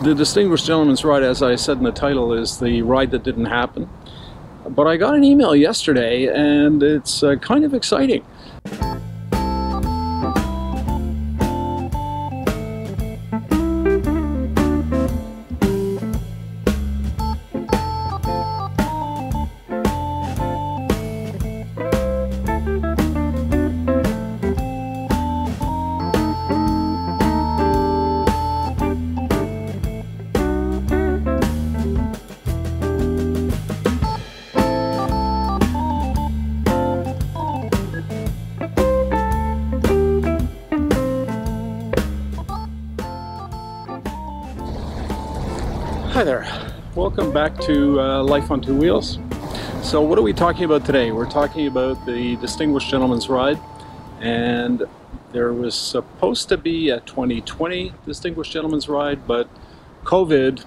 The Distinguished Gentleman's Ride, as I said in the title, is the ride that didn't happen. But I got an email yesterday and it's kind of exciting. Hi there, welcome back to Life on Two Wheels. So what are we talking about today? We're talking about the Distinguished Gentleman's Ride, and there was supposed to be a 2020 Distinguished Gentleman's Ride, but COVID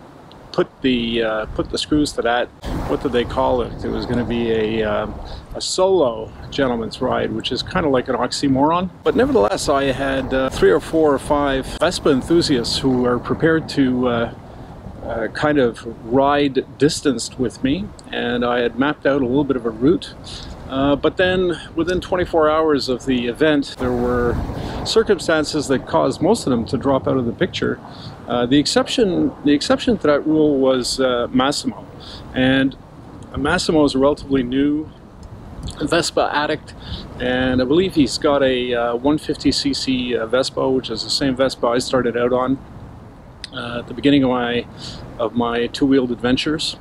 put the screws to that. What did they call it? It was going to be a solo gentleman's ride, which is kind of like an oxymoron. But nevertheless, I had 3 or 4 or 5 Vespa enthusiasts who are prepared to kind of ride distanced with me, and I had mapped out a little bit of a route. But then within 24 hours of the event, there were circumstances that caused most of them to drop out of the picture. The exception to that rule was Massimo. And Massimo is a relatively new Vespa addict, and I believe he's got a 150cc Vespa, which is the same Vespa I started out on at the beginning of my two-wheeled adventures.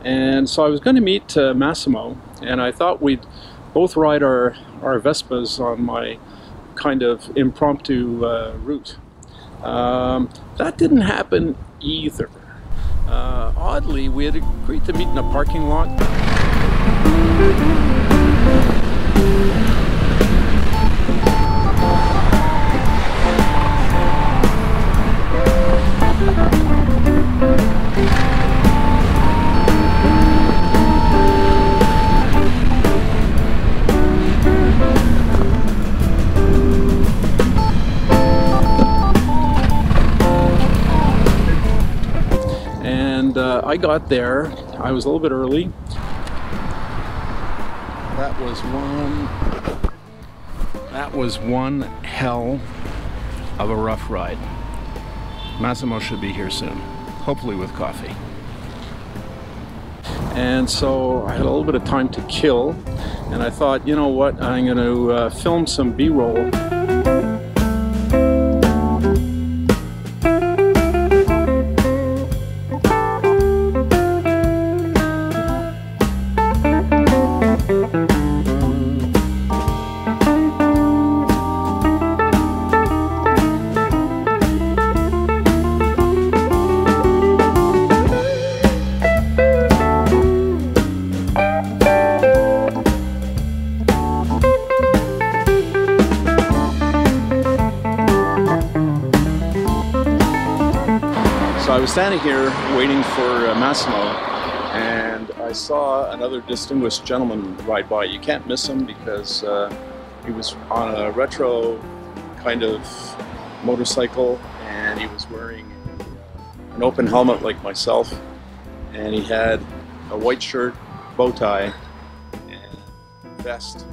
And so I was going to meet Massimo, and I thought we'd both ride our Vespas on my kind of impromptu route. That didn't happen either. Oddly, we had agreed to meet in a parking lot. I got there, I was a little bit early. That was one hell of a rough ride. Massimo should be here soon, hopefully with coffee. And so I had a little bit of time to kill, and I thought, you know what, I'm going to film some B-roll. So I was standing here waiting for Massimo, and I saw another Distinguished Gentleman ride by. You can't miss him because he was on a retro kind of motorcycle, and he was wearing an open helmet like myself, and he had a white shirt, bow tie, and vest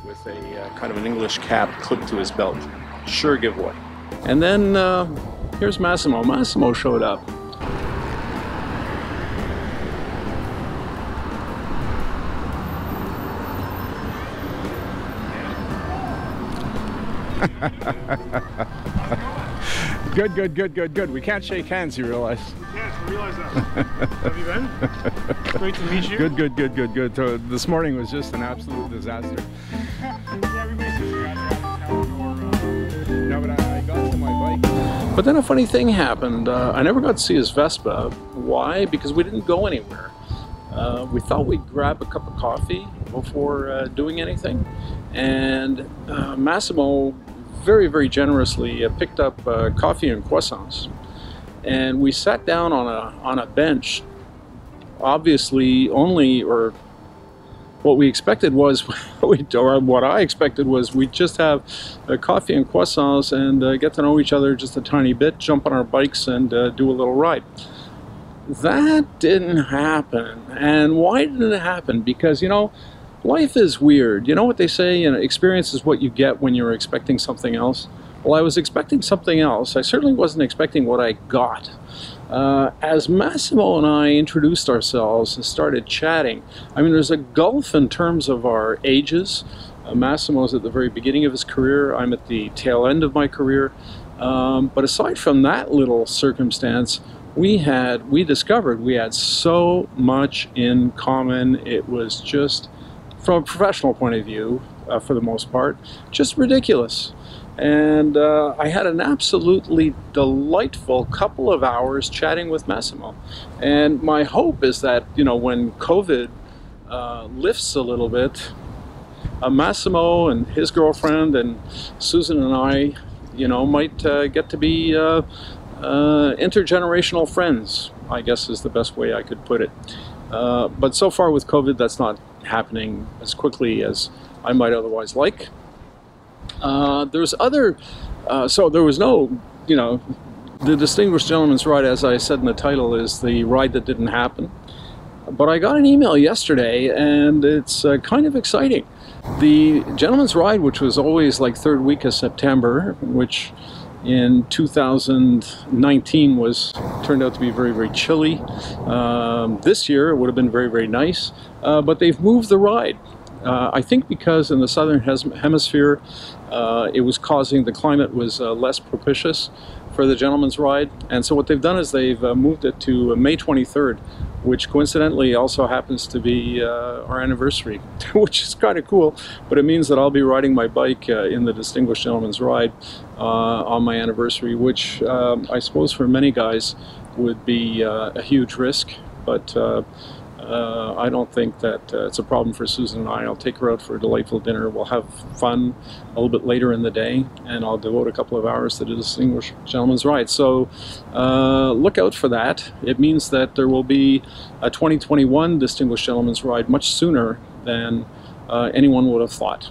with a kind of an English cap clipped to his belt. Sure giveaway. And then here's Massimo. Massimo showed up. Good. We can't shake hands, you realize. Yes, we realize that. Have you been? Great to meet you. Good. So this morning was just an absolute disaster. Yeah, everybody says you're out or no, but I got to my bike. But then a funny thing happened. I never got to see his Vespa. Why? Because we didn't go anywhere. We thought we'd grab a cup of coffee before doing anything. And Massimo very generously picked up coffee and croissants. And we sat down on a bench, obviously only, or what we expected was, or what I expected was, we'd just have coffee and croissants and get to know each other just a tiny bit, jump on our bikes and do a little ride. That didn't happen. And why didn't it happen? Because, you know, life is weird. You know what they say, you know, experience is what you get when you're expecting something else. Well, I was expecting something else. I certainly wasn't expecting what I got. As Massimo and I introduced ourselves and started chatting, I mean, there's a gulf in terms of our ages. Massimo's at the very beginning of his career. I'm at the tail end of my career. But aside from that little circumstance, we discovered we had so much in common. It was just, from a professional point of view, for the most part, just ridiculous. And I had an absolutely delightful couple of hours chatting with Massimo. And my hope is that, you know, when COVID lifts a little bit, Massimo and his girlfriend and Susan and I, you know, might get to be intergenerational friends, I guess is the best way I could put it. But so far with COVID, that's not happening as quickly as I might otherwise like. There's other, so there was no, you know, the Distinguished Gentleman's Ride, as I said in the title, is the ride that didn't happen. But I got an email yesterday, and it's kind of exciting. The Gentleman's Ride, which was always like third week of September, which in 2019 turned out to be very, very chilly. This year it would have been very, very nice, but they've moved the ride. I think because in the southern hemisphere it was causing, the climate was less propitious for the Gentleman's Ride, and so what they've done is they've moved it to May 23rd, which coincidentally also happens to be our anniversary, which is kind of cool, but it means that I'll be riding my bike in the Distinguished Gentleman's Ride on my anniversary, which I suppose for many guys would be a huge risk, but I don't think that it's a problem for Susan and I. I'll take her out for a delightful dinner. We'll have fun a little bit later in the day, and I'll devote a couple of hours to the Distinguished Gentleman's Ride. So look out for that. It means that there will be a 2021 Distinguished Gentleman's Ride much sooner than anyone would have thought.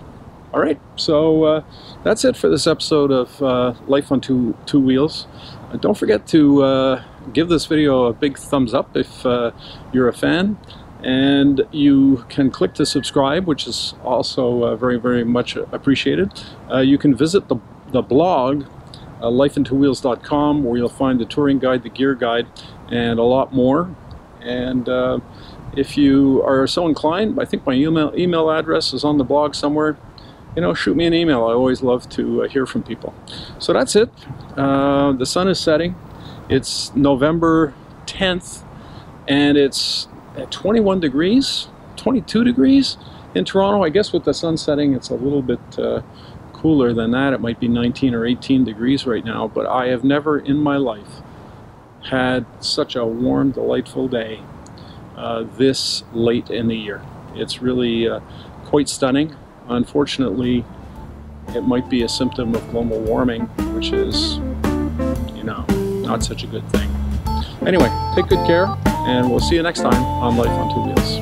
All right, so that's it for this episode of Life on Two Wheels. Don't forget to give this video a big thumbs up if you're a fan, and you can click to subscribe, which is also very, very much appreciated. You can visit the blog, lifeontwowheels.com, where you'll find the touring guide, the gear guide, and a lot more. And if you are so inclined, I think my email address is on the blog somewhere. You know, shoot me an email. I always love to hear from people. So that's it. The sun is setting. It's November 10th, and it's at 21 degrees, 22 degrees in Toronto. I guess with the sun setting, it's a little bit cooler than that. It might be 19 or 18 degrees right now, but I have never in my life had such a warm, delightful day this late in the year. It's really quite stunning. Unfortunately, it might be a symptom of global warming, which is, you know, not such a good thing. Anyway, take good care, and we'll see you next time on Life on Two Wheels.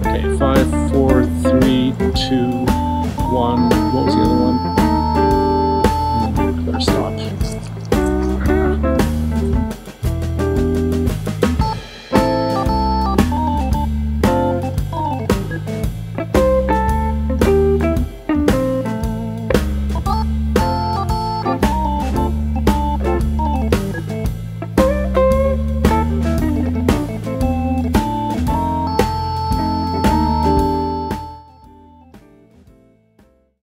Okay, 5, 4, 3, 2, 1. What was the other one? Better stop.